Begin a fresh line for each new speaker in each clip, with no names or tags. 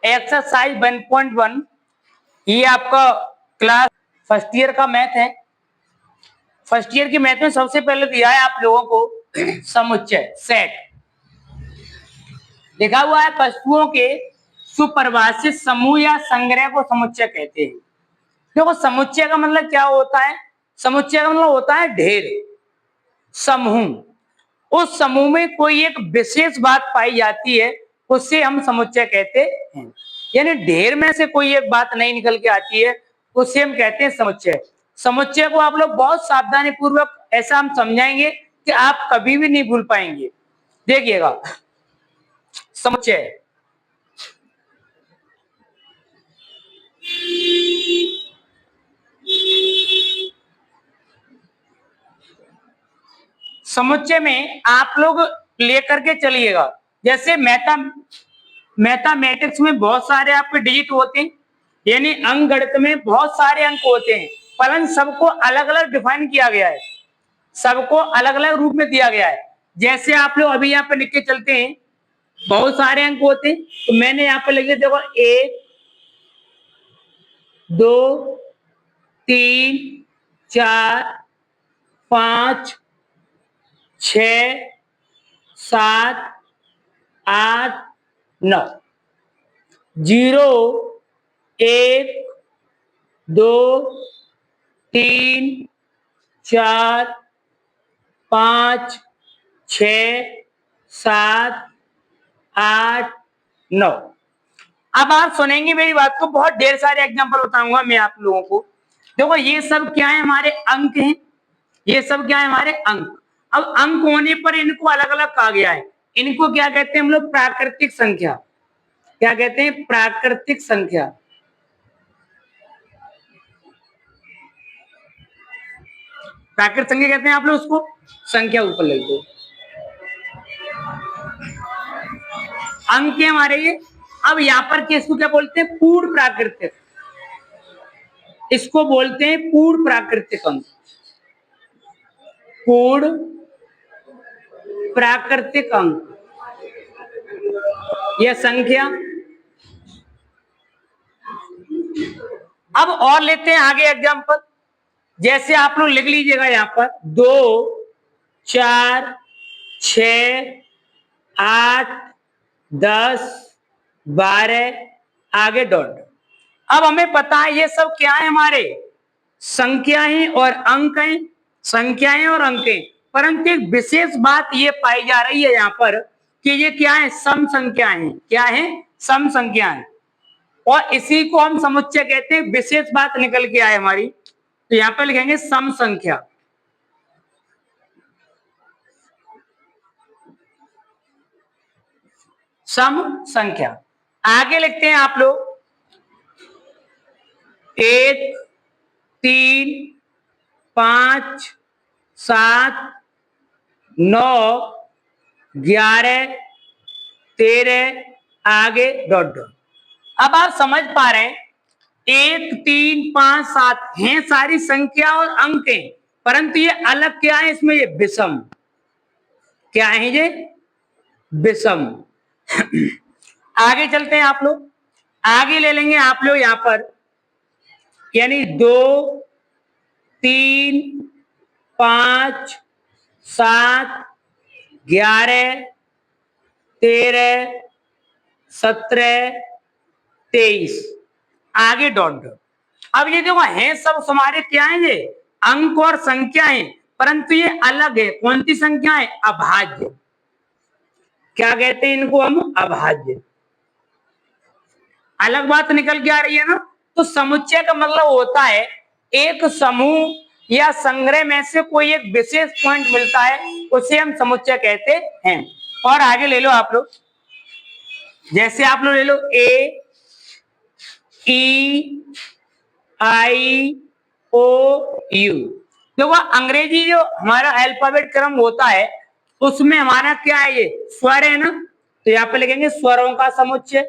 Exercise 1.1, ये आपका class first year का मैथ है। फर्स्ट ईयर की मैथ में सबसे पहले दिया है आप लोगों को समुच्चय, सेट लिखा हुआ है। वस्तुओं के सुपरिभाषित समूह या संग्रह को समुच्चय कहते हैं। देखो समुच्चय का मतलब क्या होता है? समुच्चय का मतलब होता है ढेर, समूह। उस समूह में कोई एक विशेष बात पाई जाती है, उससे हम समुच्चय कहते हैं। यानी ढेर में से कोई एक बात नहीं निकल के आती है, उससे हम कहते हैं समुच्चय। समुच्चय को आप लोग बहुत सावधानी पूर्वक ऐसा हम समझाएंगे कि आप कभी भी नहीं भूल पाएंगे। देखिएगा समुच्चय, समुच्चय में आप लोग लेकर के चलिएगा। जैसे मैथमेटिक्स में बहुत सारे आपके डिजिट होते हैं, यानी अंक गणित में बहुत सारे अंक होते हैं, परंतु सबको अलग अलग डिफाइन किया गया है, सबको अलग अलग रूप में दिया गया है। जैसे आप लोग अभी यहाँ पे लिख के चलते हैं, बहुत सारे अंक होते हैं, तो मैंने यहाँ पे लिख दिया, देखो 1 2 3 4 5 6 7 8 9, 0 1 2 3 4 5 6 7 8 9। अब आप सुनेंगे मेरी बात को, बहुत ढेर सारे एग्जांपल बताऊंगा मैं आप लोगों को। देखो ये सब क्या है? हमारे अंक हैं। ये सब क्या है? हमारे अंक। अब अंक होने पर इनको अलग अलग कहा गया है। इनको क्या कहते हैं हम लोग? प्राकृतिक संख्या। क्या कहते हैं? प्राकृतिक संख्या। प्राकृतिक संख्या कहते हैं आप लोग उसको, संख्या ऊपर लिख दो। अंक है हमारे ये। अब यहाँ पर किसको क्या बोलते हैं? पूर्ण प्राकृतिक। इसको बोलते हैं पूर्ण प्राकृतिक अंक। पूर्ण प्राकृतिक अंक यह संख्या। अब और लेते हैं आगे एग्जांपल। जैसे आप लोग लिख लीजिएगा यहाँ पर 2 4 6 8 10 12 आगे डॉट। अब हमें पता है ये सब क्या है? हमारे संख्याएं और अंक हैं, संख्याएं और अंक हैं। परंतु एक विशेष बात ये पाई जा रही है यहाँ पर कि ये क्या है? सम संख्याएं। क्या है? सम संख्याएं। और इसी को हम समुच्चय कहते हैं। विशेष बात निकल के आए हमारी, तो यहाँ पर लिखेंगे सम संख्या। सम संख्या। आगे लिखते हैं आप लोग 1 3 5 7 9 11 13 आगे डॉट डॉट। अब आप समझ पा रहे हैं 1 3 5 7 हैं सारी संख्या और अंक हैं, परंतु ये अलग क्या है? इसमें ये विषम। क्या है ये? विषम। आगे चलते हैं आप लोग। आगे ले लेंगे आप लोग यहां पर, यानी 2 3 5 7 11 13 17 23 आगे डॉट डॉट। अब ये देखो हैं सब हमारे क्या है? ये अंक और संख्या है, परंतु ये अलग है। कौन सी संख्या है? अभाज्य। क्या कहते हैं इनको हम? अभाज्य। अलग बात निकल के आ रही है ना। तो समुच्चय का मतलब होता है एक समूह या संग्रह में से कोई एक विशेष पॉइंट मिलता है, उसे हम समुच्चय कहते हैं। और आगे ले लो आप लोग। जैसे आप लोग ले लो A E I O U। देखो अंग्रेजी जो हमारा अल्फाबेट क्रम होता है उसमें हमारा क्या है? ये स्वर है ना, तो यहाँ पे लिखेंगे स्वरों का समुच्चय।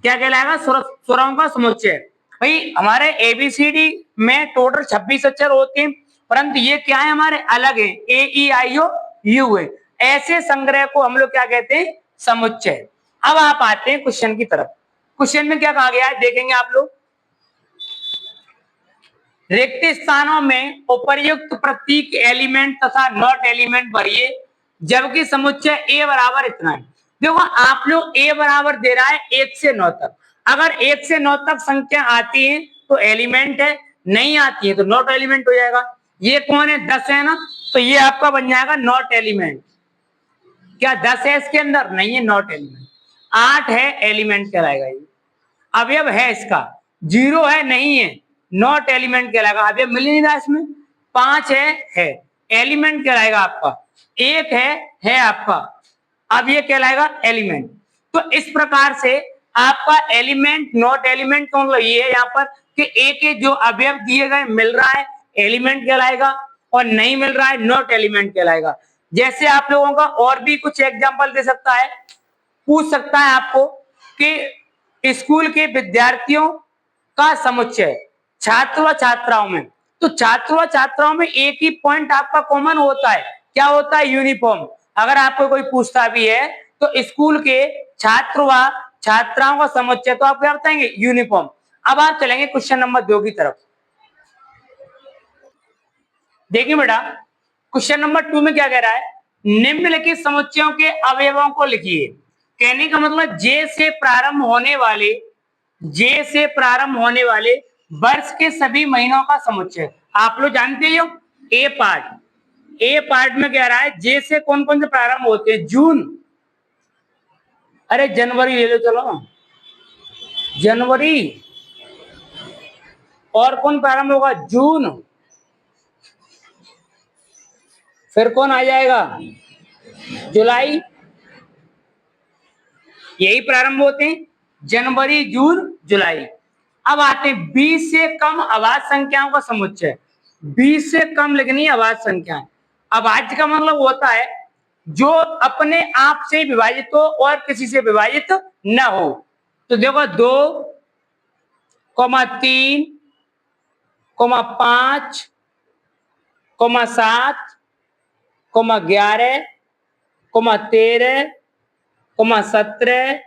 क्या कहलाएगा? स्वरों का समुच्चय। भाई हमारे ABCD में टोटल 26 अक्षर होते हैं, परंतु ये क्या है? हमारे अलग है। A E I O U है। ऐसे संग्रह को हम लोग क्या कहते हैं? समुच्चय। अब आप आते हैं क्वेश्चन की तरफ। क्वेश्चन में क्या कहा गया है देखेंगे आप लोग। रिक्त स्थानों में उपर्युक्त प्रतीक एलिमेंट तथा नॉट एलिमेंट भरिए जबकि समुच्चय ए बराबर इतना है। देखो आप लोग ए बराबर दे रहा है 1 से 9 तक। अगर 1 से 9 तक संख्या आती है तो एलिमेंट है, नहीं आती है तो नॉट एलिमेंट हो जाएगा। ये कौन है 10 है ना, तो ये आपका बन जाएगा नॉट एलिमेंट। क्या 10 है इसके अंदर? नहीं है, नॉट एलिमेंट। 8 है, एलिमेंट कहलाएगा ये। अवयव है इसका। 0 है, नहीं है, नॉट एलिमेंट कहलाएगा। अवयव मिल नहीं रहा इसमें। 5 है, एलिमेंट कहलाएगा आपका। 1 है आपका, अब ये कहलाएगा एलिमेंट। तो इस प्रकार से आपका एलिमेंट नॉट एलिमेंट का मतलब ये है यहाँ पर कि एक के जो अवयव दिए गए मिल रहा है एलिमेंट कहलाएगा और नहीं मिल रहा है नॉट एलिमेंट कहलाएगा। जैसे आप लोगों का और भी कुछ एग्जांपल दे सकता है, पूछ सकता है आपको कि स्कूल के विद्यार्थियों का समुच्चय छात्र व छात्राओं में, तो छात्र व छात्राओं में एक ही पॉइंट आपका कॉमन होता है, क्या होता है? यूनिफॉर्म। अगर आपको कोई पूछता भी है तो स्कूल के छात्र व छात्राओं का समुच्चय, तो आप क्या बताएंगे? यूनिफॉर्म। अब आप चलेंगे क्वेश्चन नंबर 2 की तरफ। देखिए बेटा, क्वेश्चन नंबर 2 में क्या कह रहा है, निम्नलिखित समुच्चयों के अवयवों को लिखिए। कहने का मतलब जे से प्रारंभ होने वाले वर्ष के सभी महीनों का समुच्चय। आप लोग जानते हो ए पार्ट में कह रहा है जे से कौन कौन से प्रारंभ होते हैं? जून, अरे जनवरी ले लो, चलो जनवरी। और कौन प्रारंभ होगा? जून। फिर कौन आ जाएगा? जुलाई। यही प्रारंभ होते हैं, जनवरी, जून, जुलाई। अब आते हैं 20 से कम अभाज्य संख्याओं का समुच्चय। 20 से कम लिखनी अभाज्य संख्याएं। अभाज्य का मतलब होता है जो अपने आप से विभाजित हो और किसी से विभाजित न हो। तो देखो 2, 3, 5, 7, 11, 13, 17,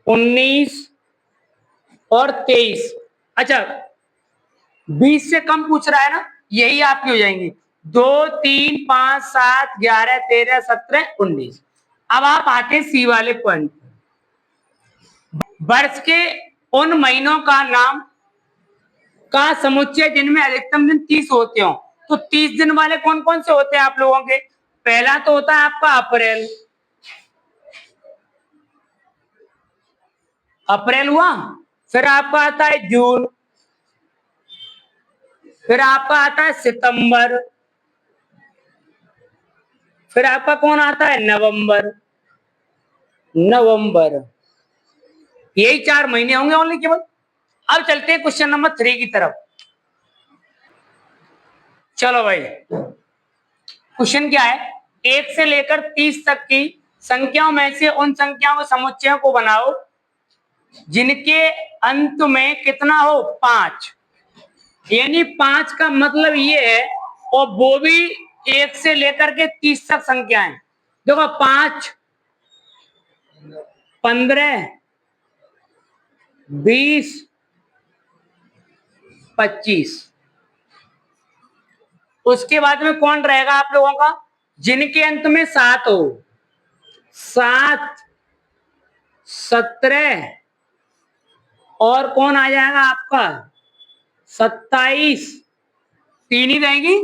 19 और 23। अच्छा, 20 से कम पूछ रहा है ना, यही आपकी हो जाएंगी 2, 3, 5, 7, 11, 13, 17, 19। अब आप आते सी वाले पॉइंट। वर्ष के उन महीनों का नाम का समुच्चय जिनमें अधिकतम दिन 30 होते हो। तो 30 दिन वाले कौन कौन से होते हैं आप लोगों के? पहला तो होता है आपका अप्रैल। अप्रैल हुआ, फिर आपका आता है जून, फिर आपका आता है सितंबर, फिर आपका कौन आता है? नवंबर। यही 4 महीने होंगे ओनली केवल। अब चलते हैं क्वेश्चन नंबर 3 की तरफ। चलो भाई, क्वेश्चन क्या है, 1 से लेकर 30 तक की संख्याओं में से उन संख्याओं के समुच्चयों को बनाओ जिनके अंत में कितना हो? 5। यानी 5 का मतलब ये है, और वो भी 1 से लेकर के 30 तक संख्याएं। देखो 5, 15, 20, 25। उसके बाद में कौन रहेगा आप लोगों का? जिनके अंत में 7 हो। 7, 17 और कौन आ जाएगा आपका? 27। 3 ही रहेगी,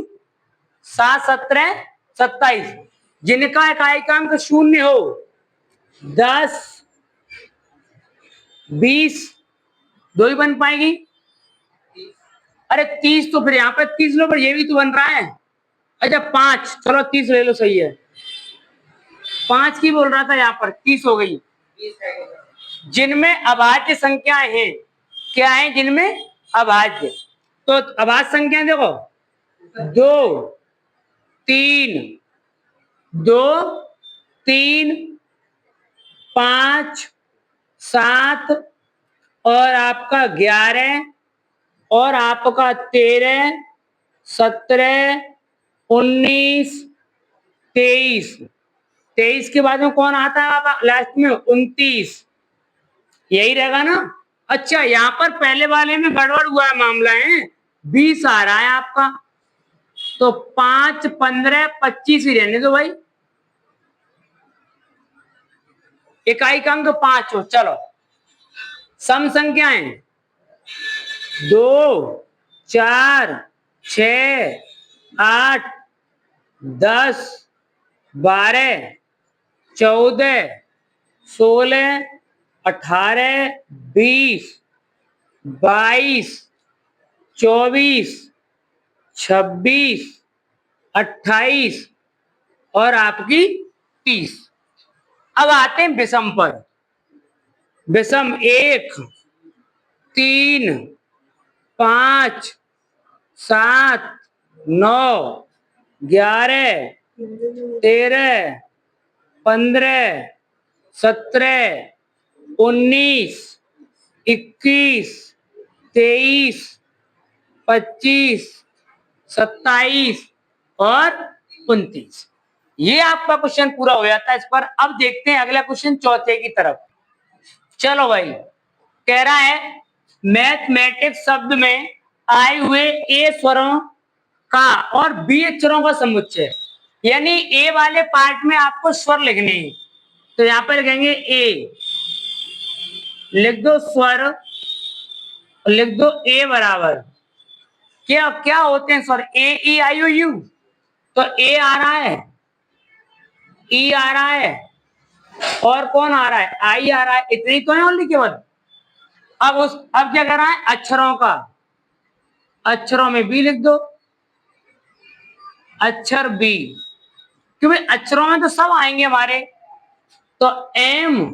7, 17, 27। जिनका इकाई 0 हो, 10, 20, 2 ही बन पाएगी। अरे 30 तो फिर यहाँ पे 30 लो, पर ये भी तो बन रहा है। अच्छा 5, चलो 30 ले लो, सही है। 5 की बोल रहा था, यहाँ पर 30 हो गई। जिनमें अभाज्य संख्याएं हैं, क्या है जिनमें अभाज्य? तो अभाज्य संख्याएं देखो 2, 3, 5, 7 और आपका 11 और आपका 13, 17, 19, 23। 23 के बाद में कौन आता है आप लास्ट में? 29, यही रहेगा ना। अच्छा, यहाँ पर पहले वाले में गड़बड़ हुआ है मामला है, 20 आ रहा है आपका, तो 5, 15, 25 ही रहने दो भाई, इकाई का अंक 5 हो। चलो सम संख्याएं 2, 4, 6, 8, 10, 12, 14, 16, 18, 20, 22, 24, 26, 28 और आपकी 30। अब आते हैं विषम पर। विषम 1, 3, 5, 7, 9, 11, 13, 15, 17, 19, 21, 23, 25, 27 और 29। ये आपका क्वेश्चन पूरा हो जाता है इस पर। अब देखते हैं अगला क्वेश्चन चौथे की तरफ। चलो भाई, कह रहा है मैथमेटिक्स शब्द में आए हुए ए स्वरों का और बी अक्षरों का समुच्चय, यानी ए वाले पार्ट में आपको स्वर लिखने हैं। तो यहां पर लिखेंगे ए, लिख दो स्वर, लिख दो ए बराबर क्या क्या होते हैं स्वर? ए ई आई ओ यू। तो ए आ रहा है, ई आ रहा है, और कौन आ रहा है? आई आ रहा है। इतनी तो है ओनली केवल। अब क्या कर रहा है? अक्षरों का, अक्षरों में बी लिख दो, अक्षर बी, क्योंकि अक्षरों में तो सब आएंगे हमारे। तो एम,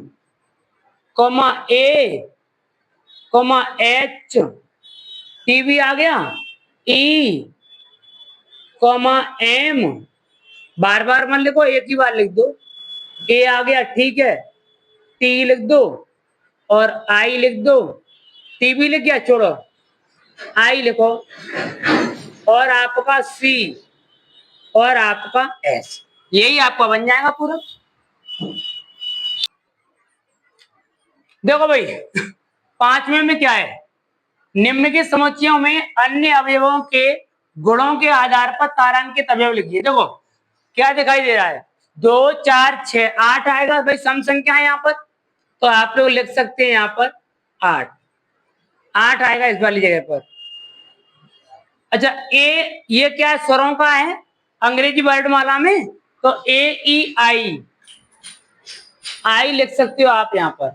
कोमा ए, कोमा एच, टी भी आ गया, ई, कोमा एम, बार बार मत लिखो, एक ही बार लिख दो। ए आ गया, ठीक है, टी लिख दो और आई लिख दो। टी भी लिख गया, छोड़ो, आई लिखो, और आपका सी और आपका एस, यही आपका बन जाएगा पूरा। देखो भाई, पांचवें में क्या है? निम्न के समुच्चयों में अन्य अवयवों के गुणों के आधार पर तारांकित अवयव लिखिए। देखो क्या दिखाई दे रहा है, 2, 4, 6, 8 आएगा भाई, सम संख्या है यहाँ पर, तो आप लोग लिख सकते हैं यहाँ पर 8, 8 आएगा इस वाली जगह पर। अच्छा, ए ये क्या है? स्वरों का है अंग्रेजी वर्णमाला में, तो ए ई आई, आई लिख सकते हो आप यहाँ पर।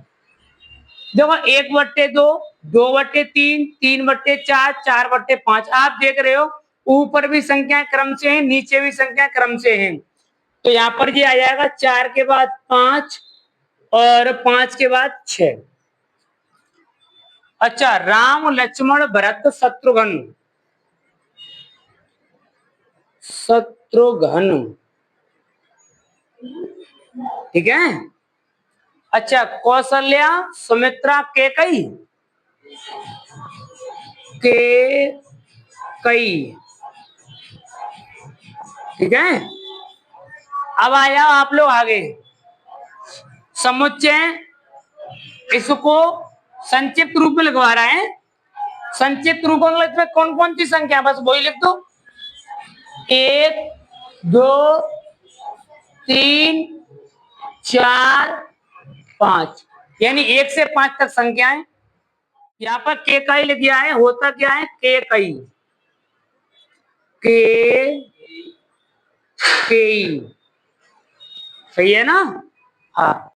देखो 1/2, 2/3, 3/4, 4/5, आप देख रहे हो ऊपर भी संख्या क्रम से है, नीचे भी संख्या क्रम से है। तो यहाँ पर ये आ जाएगा 4 के बाद 5 और 5 के बाद 6। अच्छा, राम, लक्ष्मण, भरत, शत्रुघ्न, शत्रुघ्न, ठीक है। अच्छा, कौशल्या, सुमित्रा, केकई, केकई, ठीक है। अब आ जाओ आप लोग आगे, समुच्चय, इसको संक्षिप्त रूप में लिखवा रहा है। संक्षिप्त रूप में इसमें कौन कौन सी संख्या, बस वही लिख दो, 1, 2, 3, 4, 5, यानी 1 से 5 तक संख्याएं। यहाँ पर के कई लिख दिया है, होता क्या है? के कई, के, सही है ना? हाँ,